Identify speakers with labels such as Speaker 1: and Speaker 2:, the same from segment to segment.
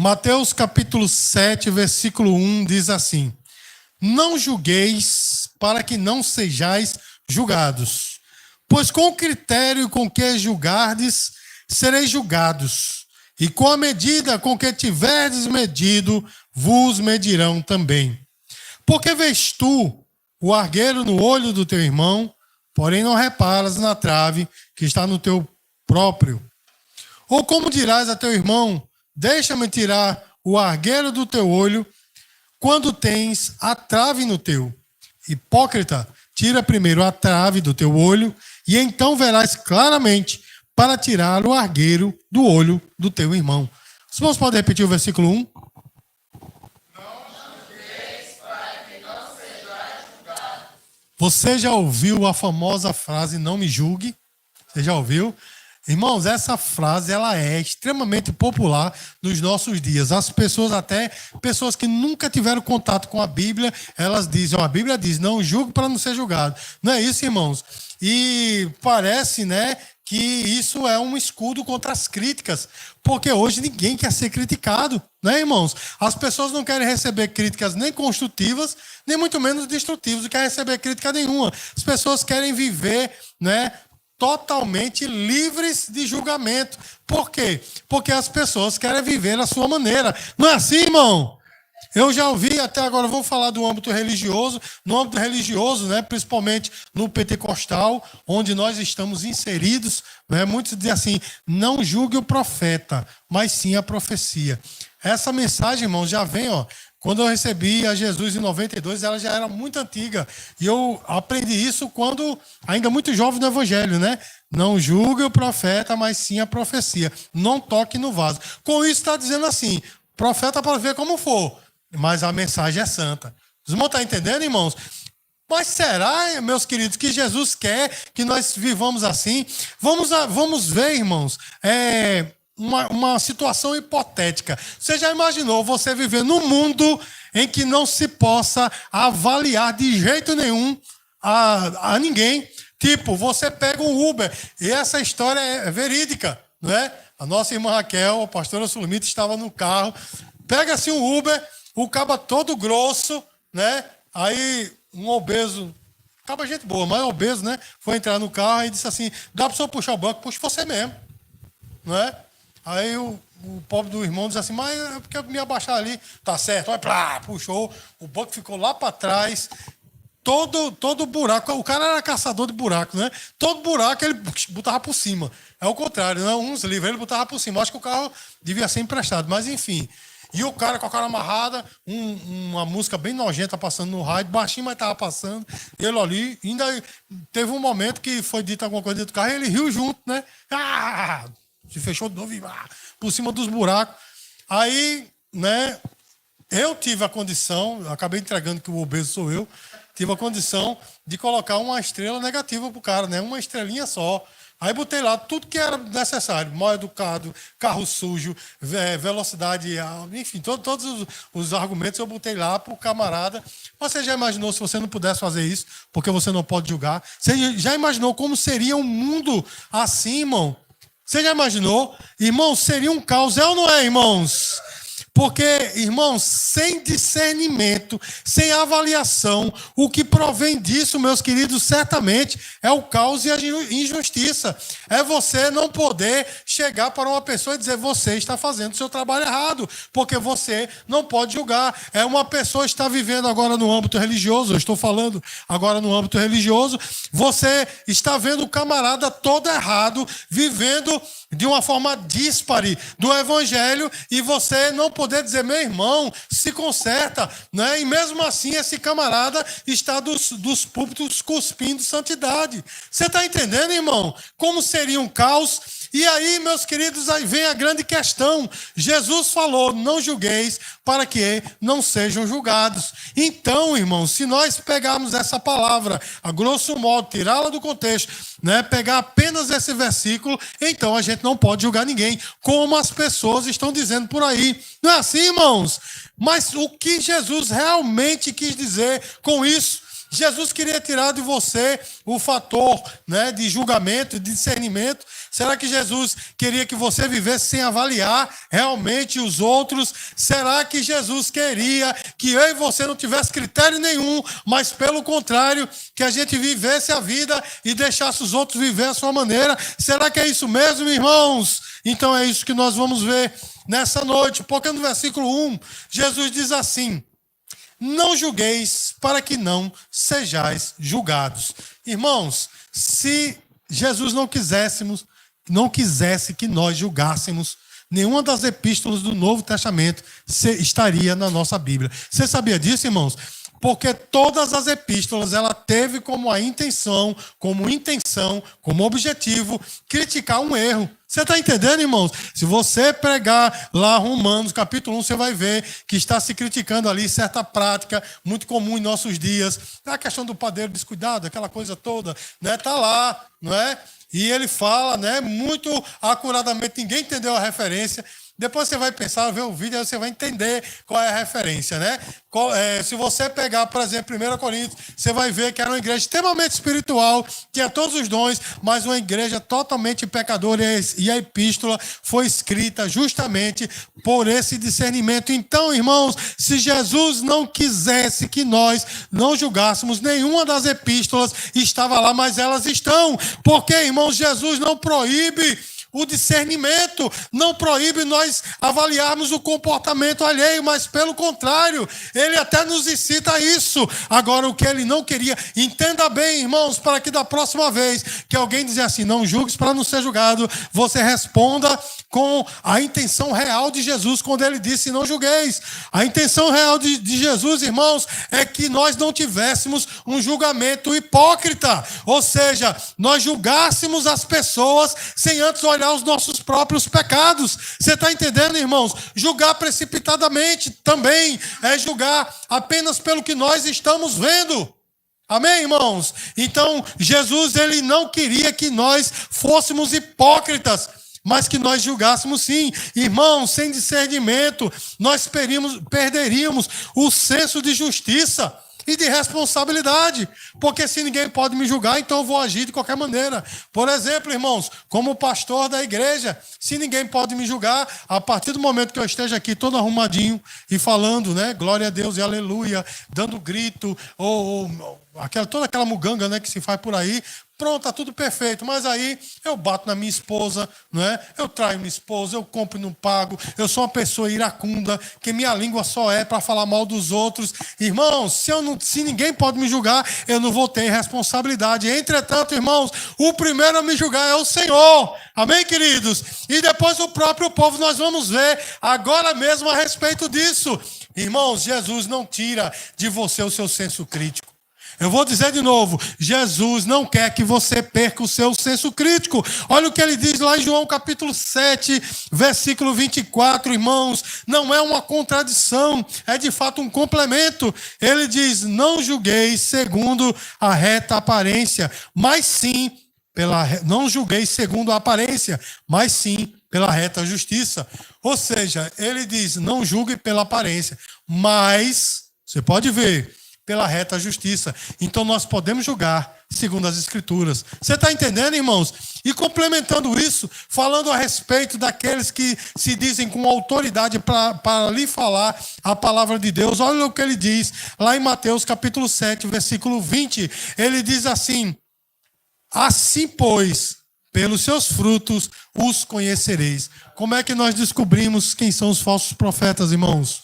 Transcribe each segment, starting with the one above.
Speaker 1: Mateus capítulo 7, versículo 1 diz assim: Não julgueis para que não sejais julgados, pois com o critério com que julgardes, sereis julgados, e com a medida com que tiverdes medido, vos medirão também. Porque vês tu o argueiro no olho do teu irmão, porém não reparas na trave que está no teu próprio? Ou como dirás a teu irmão: deixa-me tirar o argueiro do teu olho, quando tens a trave no teu? Hipócrita, tira primeiro a trave do teu olho, e então verás claramente para tirar o argueiro do olho do teu irmão. Os irmãos podem repetir o versículo 1? Você já ouviu a famosa frase, não me julgue? Você já ouviu? Irmãos, essa frase ela é extremamente popular nos nossos dias. As pessoas, até pessoas que nunca tiveram contato com a Bíblia, elas dizem, a Bíblia diz, não julgue para não ser julgado. Não é isso, irmãos? E parece, né, que isso é um escudo contra as críticas, porque hoje ninguém quer ser criticado, né, irmãos? As pessoas não querem receber críticas nem construtivas, nem muito menos destrutivas, não querem receber crítica nenhuma. As pessoas querem viver, né, totalmente livres de julgamento. Por quê? Porque as pessoas querem viver a sua maneira. Não é assim, irmão? Eu já ouvi, até agora vou falar do âmbito religioso, no âmbito religioso, né, principalmente no pentecostal, onde nós estamos inseridos, né, muitos dizem assim, não julgue o profeta, mas sim a profecia. Essa mensagem, irmãos, já vem, quando eu recebi a Jesus em 92, ela já era muito antiga. E eu aprendi isso quando, ainda muito jovem no Evangelho, né? Não julgue o profeta, mas sim a profecia. Não toque no vaso. Com isso está dizendo assim, profeta pode ver como for, mas a mensagem é santa. Os irmãos estão entendendo, irmãos? Mas será, meus queridos, que Jesus quer que nós vivamos assim? Vamos ver, irmãos, uma situação hipotética. Você já imaginou você viver num mundo em que não se possa avaliar de jeito nenhum a ninguém? Tipo, você pega um Uber, e essa história é verídica, não é? A nossa irmã Raquel, a pastora Sulmita, estava no carro, pega-se um Uber, o caba todo grosso, né? Aí um obeso, caba gente boa, mas obeso, né? Foi entrar no carro e disse assim, dá para o senhor puxar o banco? Puxa você mesmo, não é? Aí o pobre do irmão disse assim, mas é porque eu me abaixar ali. Tá certo, vai pra puxou, o banco ficou lá para trás, todo buraco, o cara era caçador de buraco, né? Todo buraco ele botava por cima. É o contrário, né? Uns livros ele botava por cima. Acho que o carro devia ser emprestado, mas enfim. E o cara com a cara amarrada, uma música bem nojenta passando no rádio, baixinho, mas estava passando. Ele ali, ainda teve um momento que foi dito alguma coisa dentro do carro e ele riu junto, né? Se fechou de novo e por cima dos buracos. Aí, né, eu tive a condição, acabei entregando que o obeso sou eu, tive a condição de colocar uma estrela negativa pro cara, né? Uma estrelinha só. Aí botei lá tudo que era necessário, mal educado, carro sujo, velocidade, enfim, todos os argumentos eu botei lá pro camarada. Você já imaginou se você não pudesse fazer isso, porque você não pode julgar? Você já imaginou como seria um mundo assim, irmão? Você já imaginou? Irmãos, seria um caos, é ou não é, irmãos? Porque, irmãos, sem discernimento, sem avaliação, o que provém disso, meus queridos, certamente é o caos e a injustiça. É você não poder chegar para uma pessoa e dizer, você está fazendo o seu trabalho errado, porque você não pode julgar. É uma pessoa que está vivendo agora no âmbito religioso, eu estou falando agora no âmbito religioso, você está vendo o camarada todo errado, vivendo de uma forma díspare do evangelho, e você não poder dizer, meu irmão, se conserta, né? E mesmo assim esse camarada está dos púlpitos cuspindo santidade. Você está entendendo, irmão? Como seria um caos? E aí, meus queridos, aí vem a grande questão. Jesus falou, não julgueis para que não sejam julgados. Então, irmãos, se nós pegarmos essa palavra, a grosso modo, tirá-la do contexto, né, pegar apenas esse versículo, então a gente não pode julgar ninguém, como as pessoas estão dizendo por aí. Não é assim, irmãos? Mas o que Jesus realmente quis dizer com isso? Jesus queria tirar de você o fator, né, de julgamento, de discernimento. Será que Jesus queria que você vivesse sem avaliar realmente os outros? Será que Jesus queria que eu e você não tivesse critério nenhum, mas pelo contrário, que a gente vivesse a vida e deixasse os outros viver a sua maneira? Será que é isso mesmo, irmãos? Então é isso que nós vamos ver nessa noite, porque no versículo 1, Jesus diz assim: não julgueis para que não sejais julgados. Irmãos, se Jesus não quisesse que nós julgássemos, nenhuma das epístolas do Novo Testamento estaria na nossa Bíblia. Você sabia disso, irmãos? Porque todas as epístolas, ela teve como intenção, como objetivo, criticar um erro. Você está entendendo, irmãos? Se você pregar lá Romanos, capítulo 1, você vai ver que está se criticando ali certa prática muito comum em nossos dias. A questão do padeiro descuidado, aquela coisa toda, né? Está lá, não é? E ele fala, né, muito acuradamente, ninguém entendeu a referência. Depois você vai pensar, ver o vídeo, aí você vai entender qual é a referência, né? Se você pegar, por exemplo, 1 Coríntios, você vai ver que era uma igreja extremamente espiritual, tinha todos os dons, mas uma igreja totalmente pecadora, e a epístola foi escrita justamente por esse discernimento. Então, irmãos, se Jesus não quisesse que nós não julgássemos, nenhuma das epístolas estava lá, mas elas estão. Porque, irmãos, Jesus não proíbe o discernimento, não proíbe nós avaliarmos o comportamento alheio, mas pelo contrário, ele até nos incita a isso. Agora, o que ele não queria, entenda bem, irmãos, para que da próxima vez que alguém dizer assim, não julgues para não ser julgado, você responda com a intenção real de Jesus quando ele disse não julgueis. A intenção real de Jesus, irmãos, é que nós não tivéssemos um julgamento hipócrita, ou seja, nós julgássemos as pessoas sem antes olhar os nossos próprios pecados. Você está entendendo, irmãos? Julgar precipitadamente também é julgar apenas pelo que nós estamos vendo. Amém, irmãos? Então, Jesus, ele não queria que nós fôssemos hipócritas, mas que nós julgássemos sim. Irmãos, sem discernimento, nós perderíamos o senso de justiça e de responsabilidade, porque se ninguém pode me julgar, então eu vou agir de qualquer maneira. Por exemplo, irmãos, como pastor da igreja, se ninguém pode me julgar, a partir do momento que eu esteja aqui todo arrumadinho e falando, né, glória a Deus e aleluia, dando grito, toda aquela muganga, né, que se faz por aí, pronto, tá tudo perfeito, mas aí eu bato na minha esposa, não é? Eu traio minha esposa, eu compro e não pago, eu sou uma pessoa iracunda, que minha língua só é para falar mal dos outros. Irmãos, se ninguém pode me julgar, eu não vou ter responsabilidade. Entretanto, irmãos, o primeiro a me julgar é o Senhor. Amém, queridos? E depois o próprio povo, nós vamos ver agora mesmo a respeito disso. Irmãos, Jesus não tira de você o seu senso crítico. Eu vou dizer de novo, Jesus não quer que você perca o seu senso crítico. Olha o que ele diz lá em João capítulo 7, versículo 24, irmãos. Não é uma contradição, é de fato um complemento. Ele diz, não julgueis segundo a reta aparência, mas sim, não julgueis segundo a aparência, mas sim pela reta justiça. Ou seja, ele diz, não julgue pela aparência, mas, você pode ver, pela reta justiça. Então nós podemos julgar segundo as Escrituras. Você está entendendo, irmãos? E complementando isso, falando a respeito daqueles que se dizem com autoridade para lhe falar a palavra de Deus, olha o que ele diz lá em Mateus capítulo 7, versículo 20. Ele diz assim, assim, pois, pelos seus frutos os conhecereis. Como é que nós descobrimos quem são os falsos profetas, irmãos?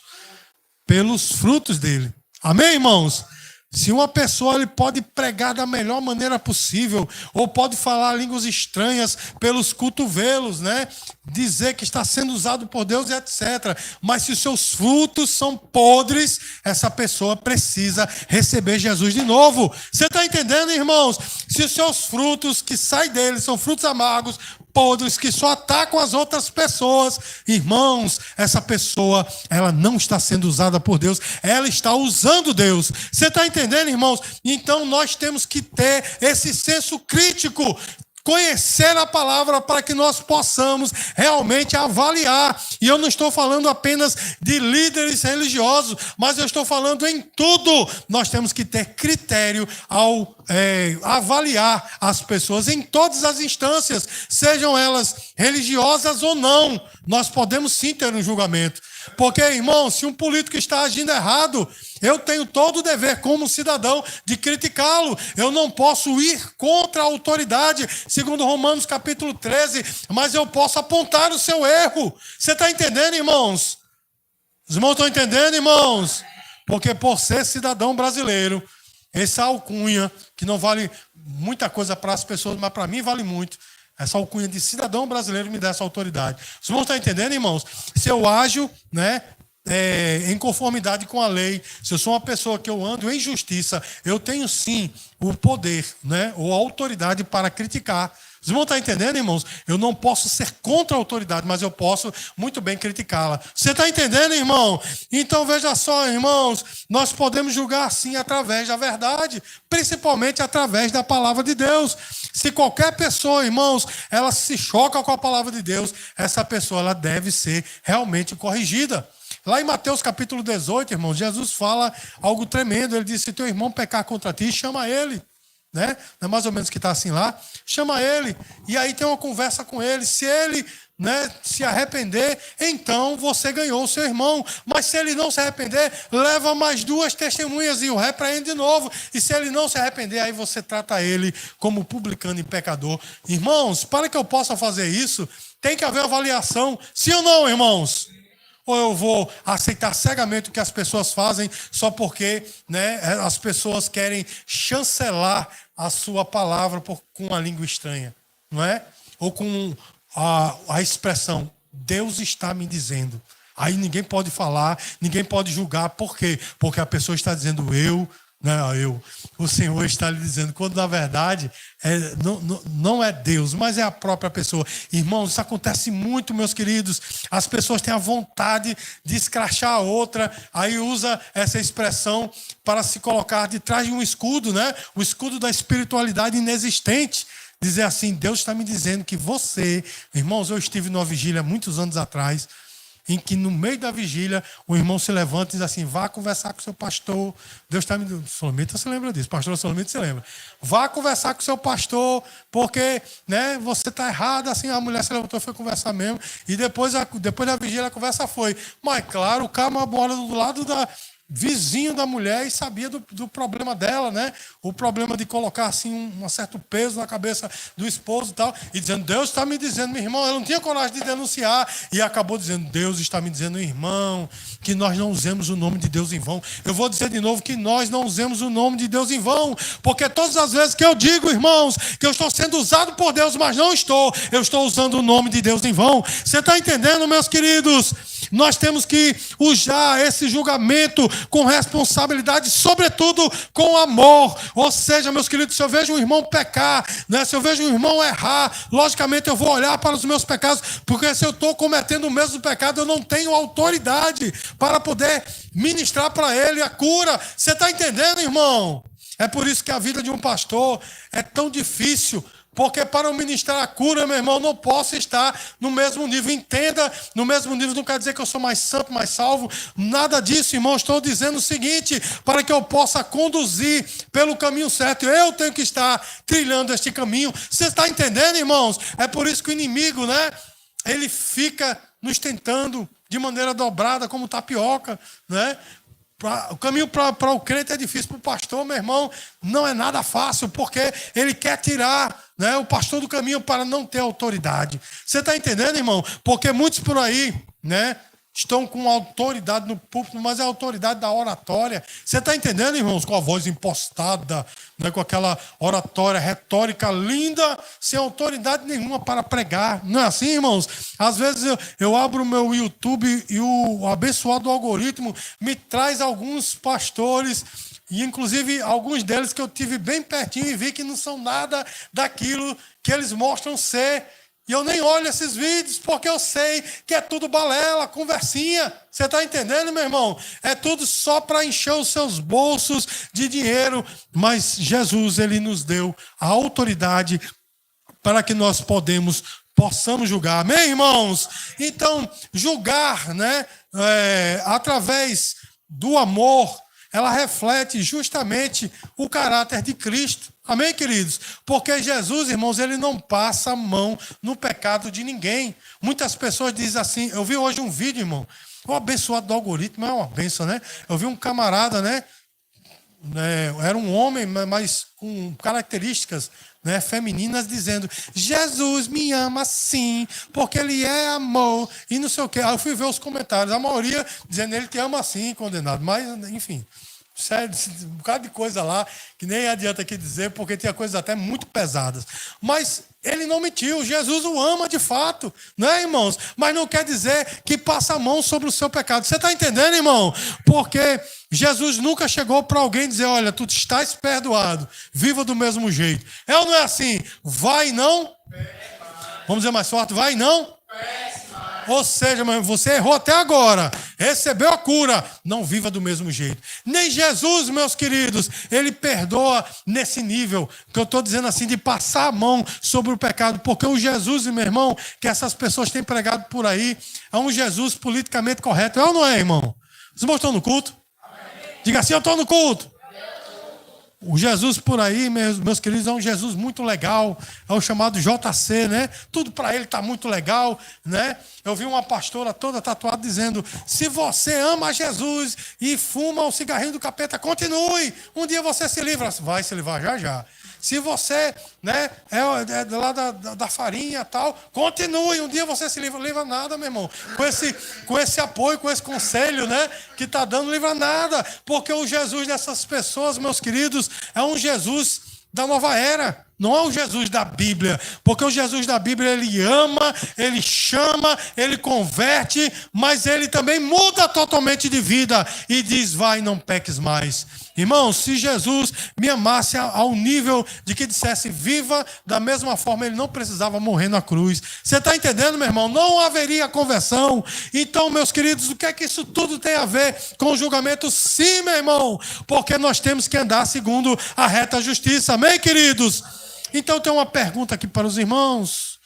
Speaker 1: Pelos frutos dele. Amém, irmãos? Se uma pessoa ele pode pregar da melhor maneira possível, ou pode falar línguas estranhas pelos cotovelos, né? Dizer que está sendo usado por Deus e etc. Mas se os seus frutos são podres, essa pessoa precisa receber Jesus de novo. Você está entendendo, irmãos? Se os seus frutos que saem dele são frutos amargos, podres, que só atacam as outras pessoas, irmãos, essa pessoa, ela não está sendo usada por Deus, ela está usando Deus. Você está entendendo, irmãos? Então nós temos que ter esse senso crítico. conhecer a palavra para que nós possamos realmente avaliar. E eu não estou falando apenas de líderes religiosos, mas eu estou falando em tudo. Nós temos que ter critério ao avaliar as pessoas em todas as instâncias, sejam elas religiosas ou não. Nós podemos sim ter um julgamento. Porque, irmão, se um político está agindo errado, eu tenho todo o dever como cidadão de criticá-lo. Eu não posso ir contra a autoridade, segundo Romanos capítulo 13, mas eu posso apontar o seu erro. Você está entendendo, irmãos? Os irmãos estão entendendo, irmãos? Porque por ser cidadão brasileiro, essa alcunha, que não vale muita coisa para as pessoas, mas para mim vale muito, essa alcunha de cidadão brasileiro me dá essa autoridade. Os irmãos estão entendendo, irmãos? Se eu ajo, em conformidade com a lei, se eu sou uma pessoa que eu ando em justiça, eu tenho sim o poder, ou a autoridade para criticar. Os irmãos estão entendendo, irmãos? Eu não posso ser contra a autoridade, mas eu posso muito bem criticá-la. Você está entendendo, irmão? Então veja só, irmãos, nós podemos julgar sim através da verdade, principalmente através da palavra de Deus. Se qualquer pessoa, irmãos, ela se choca com a palavra de Deus, essa pessoa ela deve ser realmente corrigida. Lá em Mateus capítulo 18, irmãos, Jesus fala algo tremendo. Ele diz: se teu irmão pecar contra ti, chama ele. Não é mais ou menos que está assim lá? Chama ele. E aí tem uma conversa com ele. Se ele se arrepender, então você ganhou o seu irmão. Mas se ele não se arrepender, leva mais 2 testemunhas e o repreende de novo. E se ele não se arrepender, aí você trata ele como publicano e pecador. Irmãos, para que eu possa fazer isso, tem que haver avaliação. Sim ou não, irmãos? Ou eu vou aceitar cegamente o que as pessoas fazem só porque as pessoas querem chancelar a sua palavra com uma língua estranha, não é? Ou com a expressão, Deus está me dizendo. Aí ninguém pode falar, ninguém pode julgar. Por quê? Porque a pessoa está dizendo o Senhor está lhe dizendo, quando na verdade não é Deus, mas é a própria pessoa. Irmãos, isso acontece muito, meus queridos. As pessoas têm a vontade de escrachar a outra, aí usa essa expressão para se colocar de trás de um escudo, o escudo da espiritualidade inexistente. Dizer assim, Deus está me dizendo que você... Irmãos, eu estive numa vigília muitos anos atrás, em que no meio da vigília o irmão se levanta e diz assim, vá conversar com o seu pastor. Deus está me dizendo, Solomita se lembra disso, pastor Solomita se lembra. Vá conversar com o seu pastor, porque você está errado. Assim, a mulher se levantou e foi conversar mesmo. E depois da vigília a conversa foi. Mas claro, o cara mora do lado vizinho da mulher e sabia do problema dela, o problema de colocar assim um certo peso na cabeça do esposo e tal, e dizendo, Deus está me dizendo, meu irmão, ela não tinha coragem de denunciar, e acabou dizendo, Deus está me dizendo, irmão, que nós não usemos o nome de Deus em vão. Eu vou dizer de novo que nós não usemos o nome de Deus em vão, porque todas as vezes que eu digo, irmãos, que eu estou sendo usado por Deus, mas não estou, eu estou usando o nome de Deus em vão. Você está entendendo, meus queridos? Nós temos que usar esse julgamento com responsabilidade, sobretudo com amor. Ou seja, meus queridos, se eu vejo um irmão pecar, se eu vejo um irmão errar, logicamente eu vou olhar para os meus pecados, porque se eu estou cometendo o mesmo pecado, eu não tenho autoridade para poder ministrar para ele a cura. Você está entendendo, irmão? É por isso que a vida de um pastor é tão difícil. Porque para eu ministrar a cura, meu irmão, não posso estar no mesmo nível. Entenda, no mesmo nível não quer dizer que eu sou mais santo, mais salvo. Nada disso, irmão. Estou dizendo o seguinte, para que eu possa conduzir pelo caminho certo, eu tenho que estar trilhando este caminho. Você está entendendo, irmãos? É por isso que o inimigo, ele fica nos tentando de maneira dobrada, como tapioca, O caminho para o crente é difícil, para o pastor, meu irmão, não é nada fácil, porque ele quer tirar o pastor do caminho para não ter autoridade. Você está entendendo, irmão? Porque muitos por aí, estão com autoridade no púlpito, mas é a autoridade da oratória. Você está entendendo, irmãos? Com a voz impostada, com aquela oratória retórica linda, sem autoridade nenhuma para pregar. Não é assim, irmãos? Às vezes eu abro o meu YouTube e o abençoado algoritmo me traz alguns pastores, e inclusive alguns deles que eu tive bem pertinho e vi que não são nada daquilo que eles mostram ser. E eu nem olho esses vídeos porque eu sei que é tudo balela, conversinha. Você está entendendo, meu irmão? É tudo só para encher os seus bolsos de dinheiro. Mas Jesus, ele nos deu a autoridade para que nós possamos julgar. Amém, irmãos? Então, julgar, né, através do amor, ela reflete justamente o caráter de Cristo. Amém, queridos? Porque Jesus, irmãos, ele não passa a mão no pecado de ninguém. Muitas pessoas dizem assim, eu vi hoje um vídeo, irmão, o abençoado do algoritmo é uma benção, né? Eu vi um camarada, né? Era um homem, mas com características, né, femininas, dizendo: Jesus me ama sim, porque ele é amor, e não sei o quê. Aí eu fui ver os comentários, a maioria dizendo: ele te ama sim, condenado. Mas, enfim, sério, um bocado de coisa lá, que nem adianta aqui dizer, porque tinha coisas até muito pesadas. Mas ele não mentiu, Jesus o ama de fato, né, irmãos? Mas não quer dizer que passa a mão sobre o seu pecado. Você está entendendo, irmão? Porque Jesus nunca chegou para alguém dizer: olha, tu estás perdoado, viva do mesmo jeito. É ou não é assim? Vai não? Vamos dizer mais forte: vai não? Ou seja, você errou até agora, recebeu a cura, não viva do mesmo jeito. Nem Jesus, meus queridos, ele perdoa nesse nível, que eu estou dizendo assim, de passar a mão sobre o pecado, porque o Jesus, meu irmão, que essas pessoas têm pregado por aí, é um Jesus politicamente correto. É ou não é, irmão? Os irmãos estão no culto? Diga assim: eu estou no culto. O Jesus por aí, meus queridos, é um Jesus muito legal, é o chamado JC, né? Tudo para ele está muito legal, né? Eu vi uma pastora toda tatuada dizendo: se você ama Jesus e fuma o cigarrinho do capeta, continue, um dia você se livra. Vai se livrar já já. Se você, né, é lá da farinha e tal, continue, um dia você se livra. Não livra nada, meu irmão. Com esse apoio, com esse conselho, né, que está dando, não livra nada. Porque o Jesus dessas pessoas, meus queridos, é um Jesus da nova era. Não é o Jesus da Bíblia, porque o Jesus da Bíblia, ele ama, ele chama, ele converte, mas ele também muda totalmente de vida e diz: vai, não peques mais. Irmão, se Jesus me amasse ao nível de que dissesse viva, da mesma forma ele não precisava morrer na cruz. Você está entendendo, meu irmão? Não haveria conversão. Então, meus queridos, o que é que isso tudo tem a ver com o julgamento? Sim, meu irmão, porque nós temos que andar segundo a reta justiça. Amém, queridos? Então tem uma pergunta aqui para os irmãos.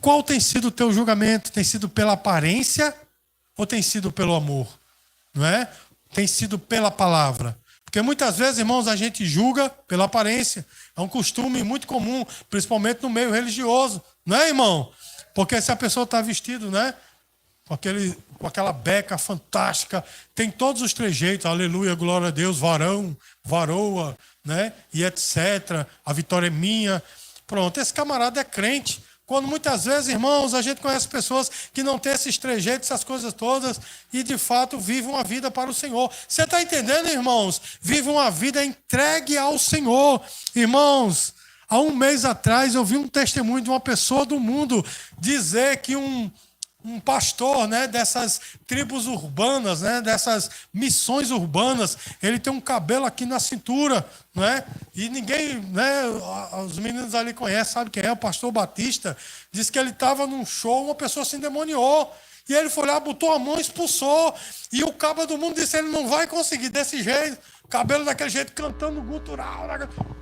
Speaker 1: Qual tem sido o teu julgamento? Tem sido pela aparência ou tem sido pelo amor? Não é? Tem sido pela palavra. Porque muitas vezes, irmãos, a gente julga pela aparência. É um costume muito comum, principalmente no meio religioso. Não é, irmão? Porque se a pessoa está vestida, né, com aquela beca fantástica, tem todos os trejeitos, aleluia, glória a Deus, varão, varoa, né, e etc. A vitória é minha. Pronto, esse camarada é crente. Quando muitas vezes, irmãos, a gente conhece pessoas que não têm esses trejeitos, essas coisas todas, e de fato vivem uma vida para o Senhor. Você está entendendo, irmãos? Vive uma vida entregue ao Senhor. Irmãos, há um mês atrás eu vi um testemunho de uma pessoa do mundo dizer que um pastor, né, dessas tribos urbanas, né, dessas missões urbanas, ele tem um cabelo aqui na cintura, né, e ninguém, né, os meninos ali conhecem, sabe quem é, o pastor Batista. Disse que ele estava num show, uma pessoa se endemoniou, e ele foi lá, botou a mão e expulsou, e o cabo do mundo disse: ele não vai conseguir desse jeito, cabelo daquele jeito, cantando gutural,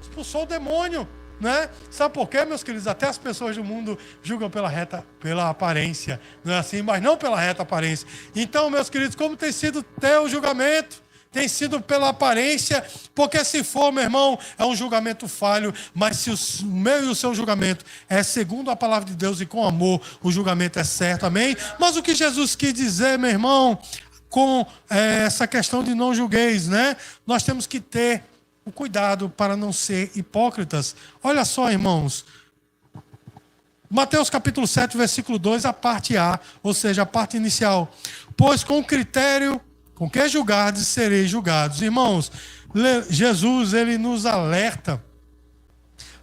Speaker 1: expulsou o demônio. Né? Sabe por quê, meus queridos? Até as pessoas do mundo julgam pela aparência, não é assim? Mas não pela reta aparência. Então, meus queridos, como tem sido teu julgamento? Tem sido pela aparência, porque se for, meu irmão, é um julgamento falho, mas se o meu e o seu julgamento é segundo a palavra de Deus e com amor, o julgamento é certo, amém? Mas o que Jesus quis dizer, meu irmão, com essa questão de não julgueis, né? Nós temos que ter o cuidado para não ser hipócritas. Olha só, irmãos. Mateus capítulo 7, versículo 2, a parte A, ou seja, a parte inicial. Pois com o critério com que julgardes, sereis julgados. Irmãos, Jesus, ele nos alerta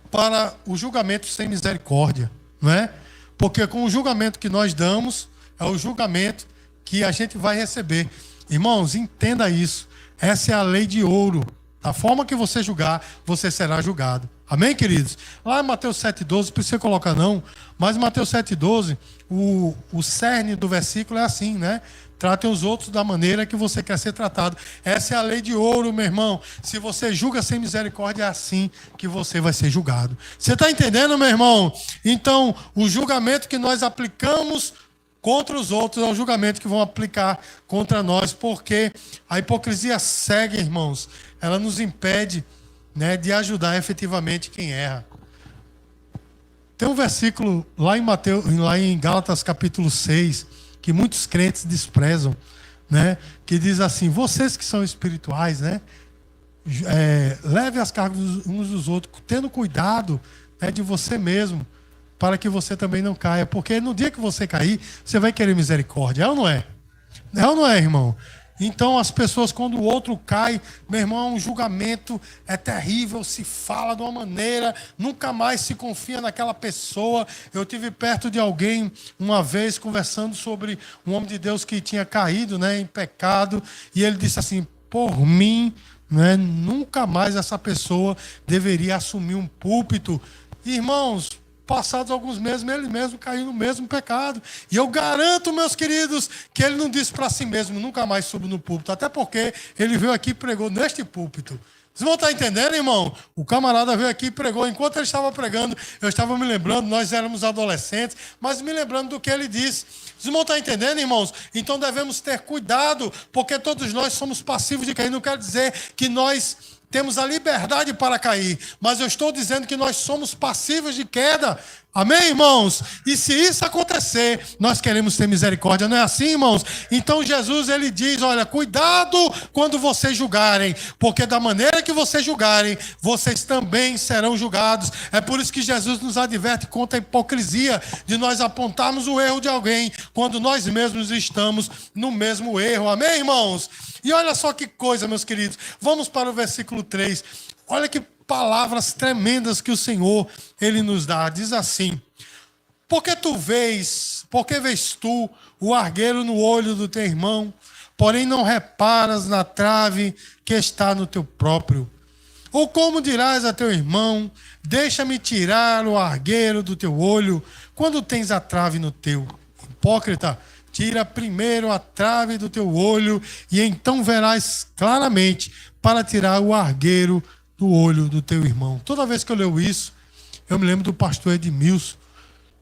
Speaker 1: para o julgamento sem misericórdia, não é? Porque com o julgamento que nós damos, é o julgamento que a gente vai receber. Irmãos, entenda isso. Essa é a lei de ouro. Da forma que você julgar, você será julgado. Amém, queridos? Lá em Mateus 7,12, não precisa colocar não, mas em Mateus 7,12, o cerne do versículo é assim, né? Tratem os outros da maneira que você quer ser tratado. Essa é a lei de ouro, meu irmão. Se você julga sem misericórdia, é assim que você vai ser julgado. Você está entendendo, meu irmão? Então, o julgamento que nós aplicamos contra os outros é o julgamento que vão aplicar contra nós, porque a hipocrisia cega, irmãos, ela nos impede, né, de ajudar efetivamente quem erra. Tem um versículo lá em Gálatas capítulo 6, que muitos crentes desprezam, né? Que diz assim: vocês que são espirituais, né? Leve as cargas uns dos outros, tendo cuidado, né, de você mesmo, para que você também não caia. Porque no dia que você cair, você vai querer misericórdia. É ou não é? É ou não é, irmão? Então as pessoas, quando o outro cai, meu irmão, um julgamento é terrível, se fala de uma maneira, nunca mais se confia naquela pessoa. Eu tive perto de alguém uma vez conversando sobre um homem de Deus que tinha caído, né, em pecado, e ele disse assim: por mim, né, nunca mais essa pessoa deveria assumir um púlpito. Irmãos, passados alguns meses, ele mesmo caiu no mesmo pecado. E eu garanto, meus queridos, que ele não disse para si mesmo: nunca mais subo no púlpito. Até porque ele veio aqui e pregou neste púlpito. Vocês vão estar entendendo, irmão? O camarada veio aqui e pregou. Enquanto ele estava pregando, eu estava me lembrando, nós éramos adolescentes, mas me lembrando do que ele disse. Vocês vão estar entendendo, irmãos? Então devemos ter cuidado, porque todos nós somos passivos de cair. Não quer dizer que nós temos a liberdade para cair, mas eu estou dizendo que nós somos passíveis de queda. Amém, irmãos? E se isso acontecer, nós queremos ter misericórdia, não é assim, irmãos? Então Jesus, ele diz: olha, cuidado quando vocês julgarem, porque da maneira que vocês julgarem, vocês também serão julgados. É por isso que Jesus nos adverte contra a hipocrisia de nós apontarmos o erro de alguém, quando nós mesmos estamos no mesmo erro. Amém, irmãos? E olha só que coisa, meus queridos. Vamos para o versículo 3. Olha que palavras tremendas que o Senhor, ele nos dá. Diz assim: por que vês tu o argueiro no olho do teu irmão, porém não reparas na trave que está no teu próprio? Ou como dirás a teu irmão: deixa-me tirar o argueiro do teu olho, quando tens a trave no teu? Hipócrita, tira primeiro a trave do teu olho, e então verás claramente para tirar o argueiro do olho do teu irmão. Toda vez que eu leio isso, eu me lembro do pastor Edmilson,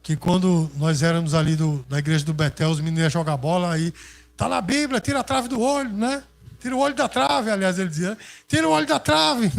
Speaker 1: que quando nós éramos ali da igreja do Betel, os meninos iam jogar bola, aí tá na Bíblia, tira a trave do olho, né? Tira o olho da trave, aliás, ele dizia, tira o olho da trave.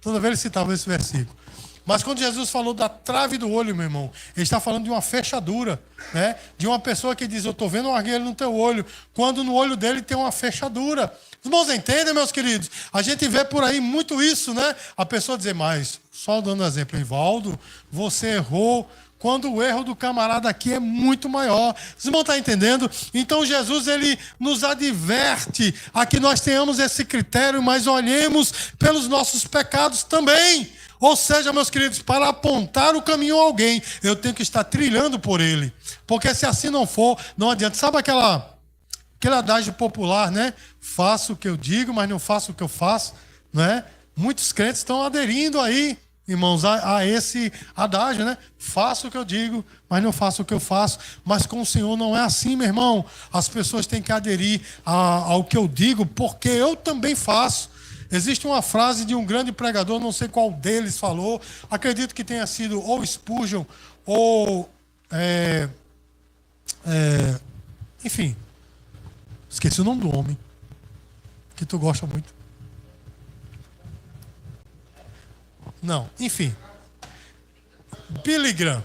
Speaker 1: Toda vez ele citava esse versículo. Mas quando Jesus falou da trave do olho, meu irmão, ele está falando de uma fechadura, né? De uma pessoa que diz: eu estou vendo um argueiro no teu olho, quando no olho dele tem uma fechadura. Os irmãos entendem, meus queridos? A gente vê por aí muito isso, né? A pessoa dizer: mas, só dando exemplo, Evaldo, você errou, quando o erro do camarada aqui é muito maior. Vocês vão estar entendendo? Então Jesus, ele nos adverte a que nós tenhamos esse critério, mas olhemos pelos nossos pecados também. Ou seja, meus queridos, para apontar o caminho a alguém, eu tenho que estar trilhando por ele. Porque se assim não for, não adianta. Sabe aquele adágio popular, né? Faço o que eu digo, mas não faço o que eu faço, né? Muitos crentes estão aderindo aí, irmãos, a esse adágio, né? Faço o que eu digo, mas não faço o que eu faço. Mas com o Senhor não é assim, meu irmão. As pessoas têm que aderir ao que eu digo, porque eu também faço. Existe uma frase de um grande pregador, não sei qual deles falou, acredito que tenha sido ou Spurgeon, ou... enfim, esqueci o nome do homem, que tu gosta muito. Não, enfim. Billy Graham.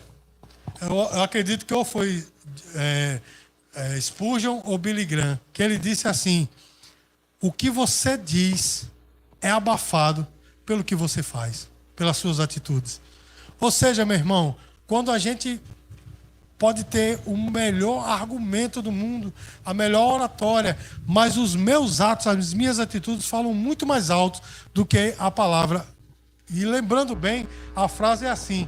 Speaker 1: Eu acredito que ou foi Spurgeon ou Billy Graham, que ele disse assim: o que você diz é abafado pelo que você faz, pelas suas atitudes. Ou seja, meu irmão, quando a gente pode ter o melhor argumento do mundo, a melhor oratória, mas os meus atos, as minhas atitudes falam muito mais alto do que a palavra. E lembrando bem, a frase é assim: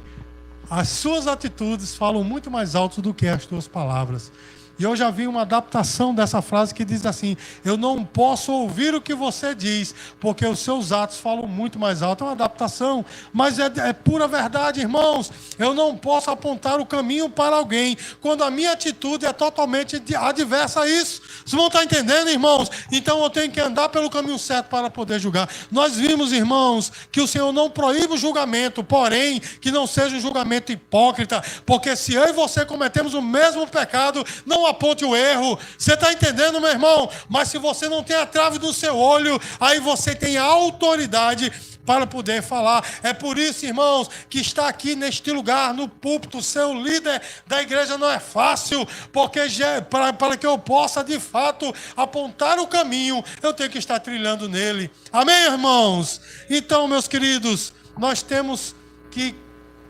Speaker 1: as suas atitudes falam muito mais alto do que as tuas palavras. E eu já vi uma adaptação dessa frase que diz assim: eu não posso ouvir o que você diz, porque os seus atos falam muito mais alto. É uma adaptação, mas é pura verdade, irmãos. Eu não posso apontar o caminho para alguém, quando a minha atitude é totalmente adversa a isso. Vocês vão estar entendendo, irmãos? Então eu tenho que andar pelo caminho certo para poder julgar. Nós vimos, irmãos, que o Senhor não proíbe o julgamento, porém, que não seja um julgamento hipócrita, porque se eu e você cometemos o mesmo pecado, não aponte o erro. Você está entendendo, meu irmão? Mas se você não tem a trave do seu olho, aí você tem a autoridade para poder falar. É por isso, irmãos, que está aqui neste lugar, no púlpito, ser o líder da igreja não é fácil, porque para que eu possa, de fato, apontar o caminho, eu tenho que estar trilhando nele. Amém, irmãos? Então, meus queridos, nós temos que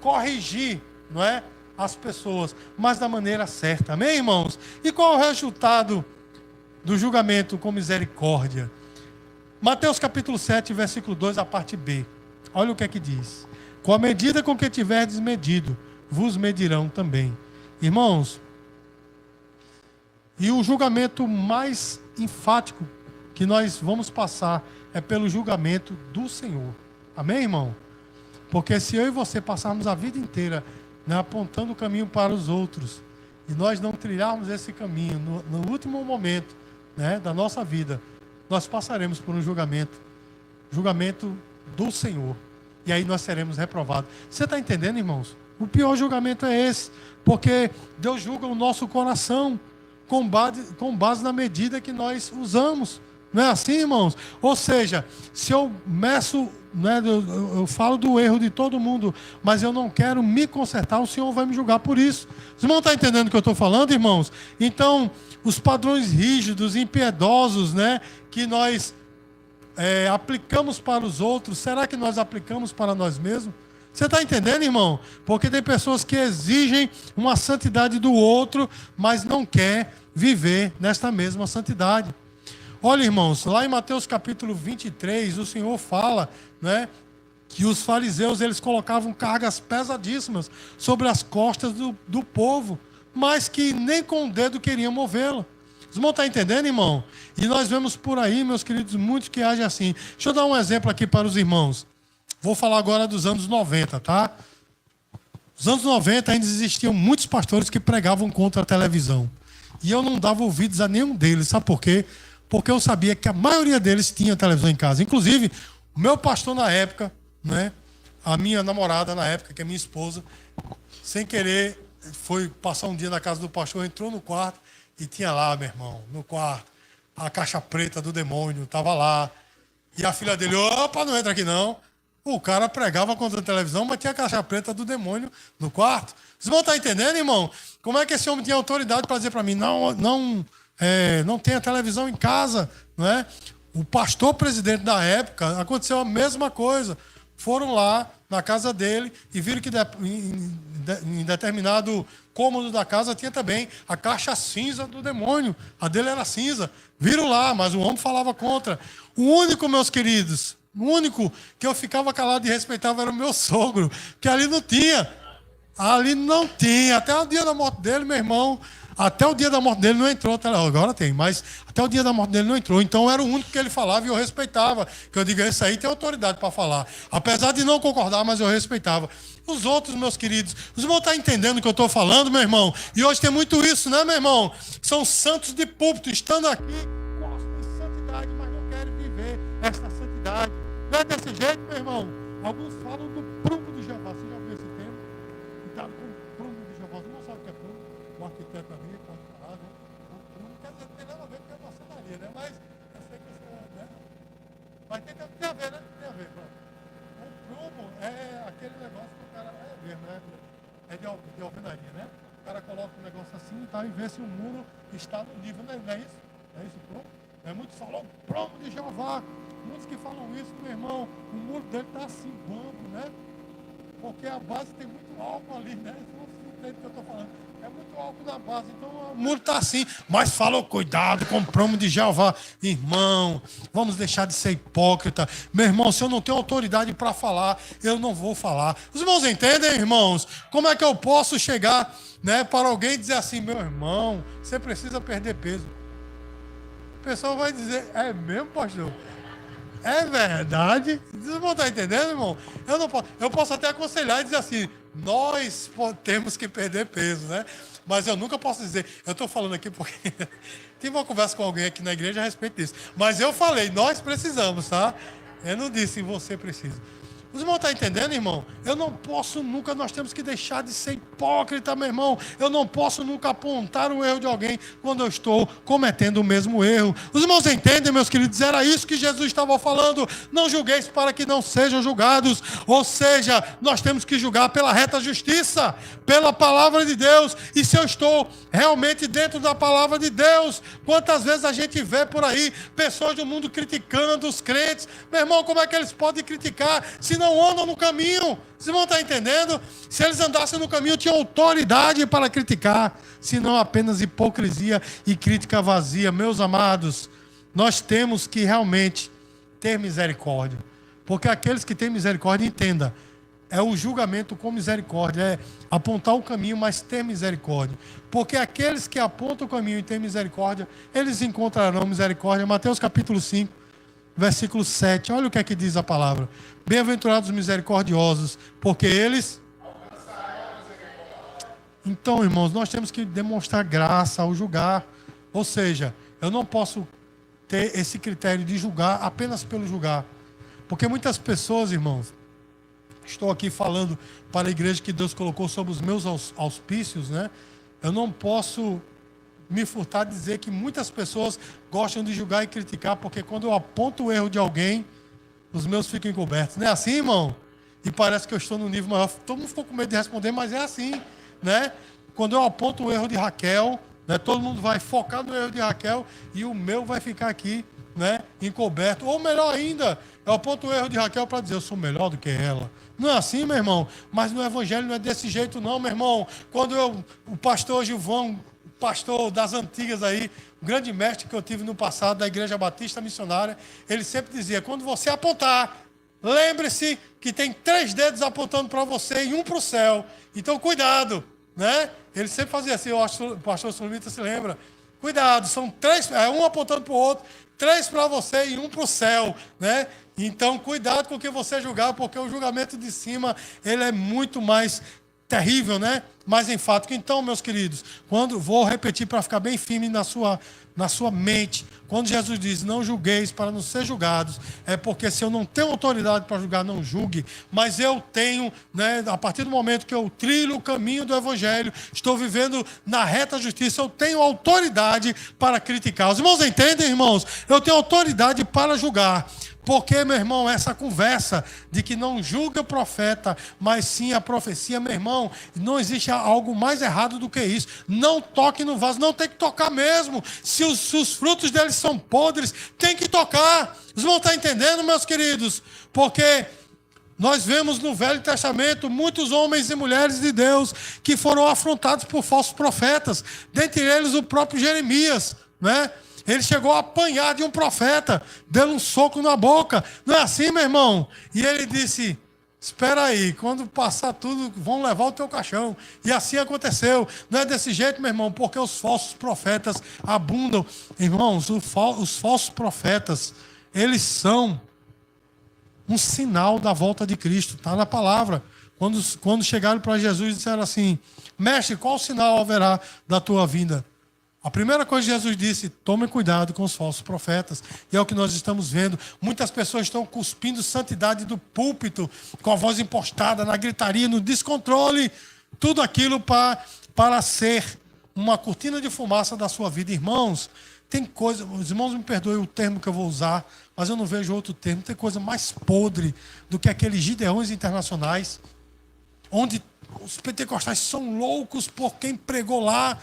Speaker 1: corrigir, não é, as pessoas, mas da maneira certa. Amém, irmãos? E qual é o resultado do julgamento com misericórdia? Mateus capítulo 7, versículo 2, a parte B. Olha o que é que diz. Com a medida com que tiverdes medido, vos medirão também. Irmãos, e o julgamento mais enfático que nós vamos passar é pelo julgamento do Senhor. Amém, irmão? Porque se eu e você passarmos a vida inteira, né, apontando o caminho para os outros, e nós não trilharmos esse caminho no último momento, né, da nossa vida, nós passaremos por um julgamento do Senhor. E aí nós seremos reprovados. Você está entendendo, irmãos? O pior julgamento é esse, porque Deus julga o nosso coração com base na medida que nós usamos. Não é assim, irmãos? Ou seja, se eu meço, né, eu falo do erro de todo mundo, mas eu não quero me consertar, o Senhor vai me julgar por isso. Vocês não estão entendendo o que eu estou falando, irmãos? Então, os padrões rígidos, impiedosos, né, que nós aplicamos para os outros, será que nós aplicamos para nós mesmos? Você está entendendo, irmão? Porque tem pessoas que exigem uma santidade do outro, mas não quer viver nesta mesma santidade. Olha, irmãos, lá em Mateus capítulo 23, o Senhor fala, né, que os fariseus eles colocavam cargas pesadíssimas sobre as costas do povo, mas que nem com o dedo queriam movê-la. Vocês vão estar entendendo, irmão? E nós vemos por aí, meus queridos, muitos que agem assim. Deixa eu dar um exemplo aqui para os irmãos. Vou falar agora dos anos 90, tá? Nos anos 90 ainda existiam muitos pastores que pregavam contra a televisão. E eu não dava ouvidos a nenhum deles. Sabe por quê? Porque eu sabia que a maioria deles tinha televisão em casa. Inclusive, o meu pastor na época, né, a minha namorada na época, que é minha esposa, sem querer, foi passar um dia na casa do pastor, entrou no quarto e tinha lá, meu irmão, no quarto, a caixa preta do demônio, estava lá. E a filha dele, opa, não entra aqui não. O cara pregava contra a televisão, mas tinha a caixa preta do demônio no quarto. Vocês vão estar entendendo, irmão? Como é que esse homem tinha autoridade para dizer para mim, não tem a televisão em casa, não é? O pastor presidente da época, aconteceu a mesma coisa. Foram lá na casa dele e viram que em determinado cômodo da casa tinha também a caixa cinza do demônio. A dele era cinza. Viram lá, mas o homem falava contra. O único, meus queridos, o único que eu ficava calado e respeitava era o meu sogro, que ali não tinha. Ali não tinha. Até o dia da morte dele, meu irmão, até o dia da morte dele não entrou. Agora tem, mas até o dia da morte dele não entrou. Então era o único que ele falava e eu respeitava. Que eu digo, esse aí tem autoridade para falar. Apesar de não concordar, mas eu respeitava. Os outros, meus queridos, os irmãos estão entendendo o que eu estou falando, meu irmão? E hoje tem muito isso, né, meu irmão? São santos de púlpito, estando aqui, gostam de santidade, mas não querem viver esta santidade. Não é desse jeito, meu irmão? Alguns falam do prumo de Jeová. Você já ouviu esse termo? Cuidado com o prumo de Jeová. Você não sabe o que é prumo? O arquiteto ali pode falar, né? O prumo quer dizer, tem nada a ver com a maçonaria, né? Mas eu sei que isso é, né? Mas tem a ver, né? Tem a ver, pronto. O prumo é aquele negócio que o cara é mesmo, né? É de alvenaria, né? O cara coloca um negócio assim e tal e vê se o muro está no nível, não é isso? Não é isso o prumo? Muitos falam o prumo de Jeová. Muitos que falam isso, meu irmão, o muro dele está assim, bambo, né? Porque a base tem muito álcool ali, né? Não sei o que eu estou falando. É muito álcool na base, então o muro está assim. Mas falou, cuidado, compramos de Jeová. Irmão, vamos deixar de ser hipócrita. Meu irmão, se eu não tenho autoridade para falar, eu não vou falar. Os irmãos entendem, irmãos? Como é que eu posso chegar, né, para alguém e dizer assim, meu irmão, você precisa perder peso? O pessoal vai dizer, é mesmo, pastor? É verdade? Vocês vão estar entendendo, irmão? Eu não posso, eu posso até aconselhar e dizer assim, temos que perder peso, né? Mas eu nunca posso dizer, eu estou falando aqui porque tive uma conversa com alguém aqui na igreja a respeito disso. Mas eu falei, nós precisamos, tá? Eu não disse, você precisa. Os irmãos estão entendendo, irmão? Eu não posso nunca, nós temos que deixar de ser hipócrita, meu irmão. Eu não posso nunca apontar o erro de alguém quando eu estou cometendo o mesmo erro. Os irmãos entendem, meus queridos? Era isso que Jesus estava falando. Não julgueis para que não sejam julgados. Ou seja, nós temos que julgar pela reta justiça, pela palavra de Deus. E se eu estou realmente dentro da palavra de Deus, quantas vezes a gente vê por aí pessoas do mundo criticando os crentes? Meu irmão, como é que eles podem criticar se não andam no caminho? Vocês vão estar entendendo? Se eles andassem no caminho, tinham autoridade para criticar, senão apenas hipocrisia e crítica vazia. Meus amados, nós temos que realmente ter misericórdia, porque aqueles que têm misericórdia, entenda, é o julgamento com misericórdia, é apontar o caminho, mas ter misericórdia. Porque aqueles que apontam o caminho e têm misericórdia, eles encontrarão misericórdia. Mateus capítulo 5, versículo 7. Olha o que é que diz a palavra. Bem-aventurados os misericordiosos, porque eles... Então, irmãos, nós temos que demonstrar graça ao julgar. Ou seja, eu não posso ter esse critério de julgar apenas pelo julgar. Porque muitas pessoas, irmãos, estou aqui falando para a igreja que Deus colocou sob os meus auspícios, né? Eu não posso me furtar de dizer que muitas pessoas gostam de julgar e criticar, porque quando eu aponto o erro de alguém, os meus ficam encobertos. Não é assim, irmão? E parece que eu estou no nível maior. Todo mundo ficou com medo de responder, mas é assim, né? Quando eu aponto o erro de Raquel, né, todo mundo vai focar no erro de Raquel e o meu vai ficar aqui, né, encoberto. Ou melhor ainda, eu aponto o erro de Raquel para dizer, eu sou melhor do que ela. Não é assim, meu irmão? Mas no evangelho não é desse jeito não, meu irmão. Quando o pastor Gilvão, pastor das antigas aí, o grande mestre que eu tive no passado da Igreja Batista Missionária, ele sempre dizia, quando você apontar, lembre-se que tem 3 dedos apontando para você e um para o céu. Então, cuidado, né? Ele sempre fazia assim, o pastor Solomita se lembra. Cuidado, são 3, um apontando para o outro, 3 para você e um para o céu, né? Então, cuidado com o que você julgar, porque o julgamento de cima, ele é muito mais terrível, né? Mais enfático. Então, meus queridos, vou repetir para ficar bem firme na sua mente, quando Jesus diz, não julgueis para não ser julgados, é porque se eu não tenho autoridade para julgar, não julgue, mas eu tenho, né, a partir do momento que eu trilho o caminho do Evangelho, estou vivendo na reta justiça, eu tenho autoridade para criticar. Os irmãos entendem, irmãos? Eu tenho autoridade para julgar. Porque, meu irmão, essa conversa de que não julga o profeta, mas sim a profecia, meu irmão, não existe algo mais errado do que isso. Não toque no vaso, não tem que tocar mesmo. Se os frutos deles são podres, tem que tocar. Vocês vão estar entendendo, meus queridos? Porque nós vemos no Velho Testamento muitos homens e mulheres de Deus que foram afrontados por falsos profetas, dentre eles o próprio Jeremias, né? Ele chegou a apanhar de um profeta, dando um soco na boca. Não é assim, meu irmão? E ele disse, espera aí, quando passar tudo, vão levar o teu caixão. E assim aconteceu. Não é desse jeito, meu irmão, porque os falsos profetas abundam. Irmãos, os falsos profetas, eles são um sinal da volta de Cristo. Está na palavra. Quando chegaram para Jesus e disseram assim, mestre, qual sinal haverá da tua vinda? A primeira coisa que Jesus disse, tome cuidado com os falsos profetas. E é o que nós estamos vendo. Muitas pessoas estão cuspindo santidade do púlpito, com a voz impostada, na gritaria, no descontrole. Tudo aquilo para ser uma cortina de fumaça da sua vida. Irmãos, tem coisa... Os irmãos me perdoem o termo que eu vou usar, mas eu não vejo outro termo. Tem coisa mais podre do que aqueles gideões internacionais, onde... Os pentecostais são loucos por quem pregou lá,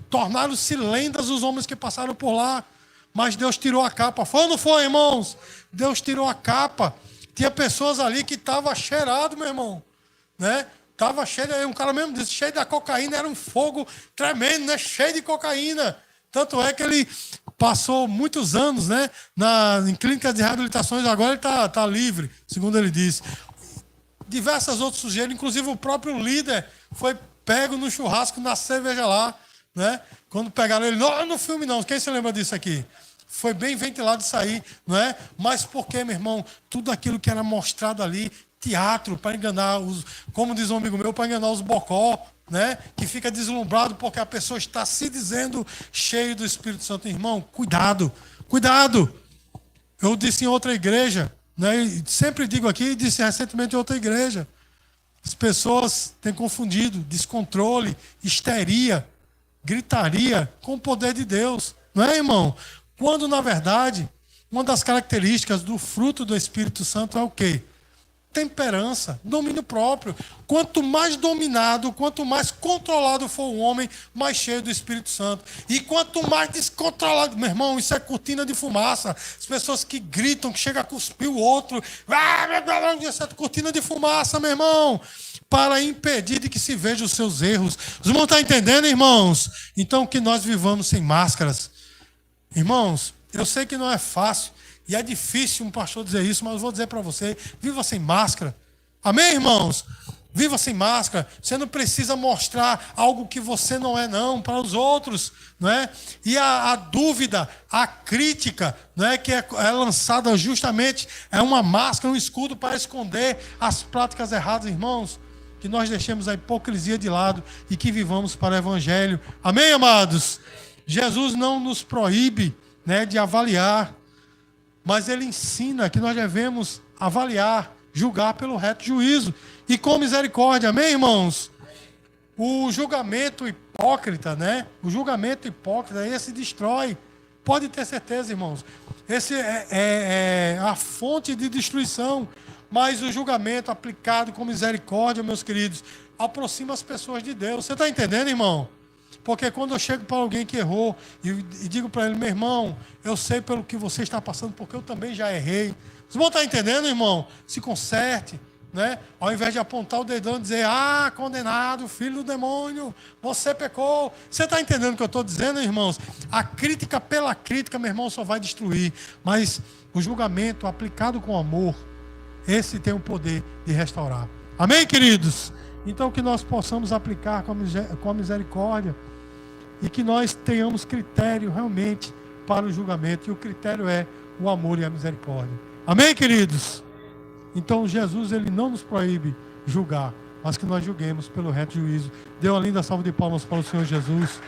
Speaker 1: tornaram-se lendas os homens que passaram por lá, mas Deus tirou a capa. Foi ou não foi, irmãos? Deus tirou a capa. Tinha pessoas ali que estavam cheiradas, meu irmão, né? Tava cheio, um cara mesmo disse, cheio da cocaína, era um fogo tremendo, né? Cheio de cocaína. Tanto é que ele passou muitos anos, né, em clínicas de reabilitações, agora ele tá livre, segundo ele disse. Diversos outros sujeitos, inclusive o próprio líder foi pego no churrasco na cerveja lá, né? Quando pegaram ele, não, no filme não, quem se lembra disso aqui? Foi bem ventilado isso aí, não é? Mas porque, meu irmão, tudo aquilo que era mostrado ali, teatro, para enganar os, como diz um amigo meu, para enganar os bocó, né? Que fica deslumbrado porque a pessoa está se dizendo cheio do Espírito Santo. Irmão, cuidado, cuidado. Eu disse em outra igreja, né? E sempre digo aqui, e disse recentemente em outra igreja. As pessoas têm confundido descontrole, histeria, gritaria com o poder de Deus. Não é, irmão? Quando, na verdade, uma das características do fruto do Espírito Santo é o quê? Temperança, domínio próprio. Quanto mais dominado, quanto mais controlado for o homem, mais cheio do Espírito Santo. E quanto mais descontrolado, meu irmão, isso é cortina de fumaça. As pessoas que gritam, que chegam a cuspir o outro, isso é cortina de fumaça, meu irmão, para impedir de que se vejam os seus erros. Os irmãos estão entendendo, irmãos? Então que nós vivamos sem máscaras. Irmãos, eu sei que não é fácil. E é difícil um pastor dizer isso, mas eu vou dizer para você, viva sem máscara. Amém, irmãos? Viva sem máscara. Você não precisa mostrar algo que você não é, não, para os outros. Não é? E a dúvida, a crítica, não é, que é lançada justamente, é uma máscara, um escudo para esconder as práticas erradas, irmãos. Que nós deixemos a hipocrisia de lado e que vivamos para o Evangelho. Amém, amados? Jesus não nos proíbe, né, de avaliar, mas ele ensina que nós devemos avaliar, julgar pelo reto juízo e com misericórdia. Amém, irmãos? O julgamento hipócrita, né? O julgamento hipócrita, esse destrói. Pode ter certeza, irmãos. Esse é a fonte de destruição. Mas o julgamento aplicado com misericórdia, meus queridos, aproxima as pessoas de Deus. Você está entendendo, irmão? Porque quando eu chego para alguém que errou e digo para ele, meu irmão, eu sei pelo que você está passando, porque eu também já errei. Vocês vão estar entendendo, irmão? Se conserte, né? Ao invés de apontar o dedão e dizer, condenado, filho do demônio, você pecou. Você está entendendo o que eu estou dizendo, irmãos? A crítica pela crítica, meu irmão, só vai destruir. Mas o julgamento aplicado com amor, esse tem o poder de restaurar. Amém, queridos? Então que nós possamos aplicar com a misericórdia e que nós tenhamos critério realmente para o julgamento. E o critério é o amor e a misericórdia. Amém, queridos? Então Jesus, ele não nos proíbe julgar, mas que nós julguemos pelo reto juízo. Dê uma linda salva de palmas para o Senhor Jesus.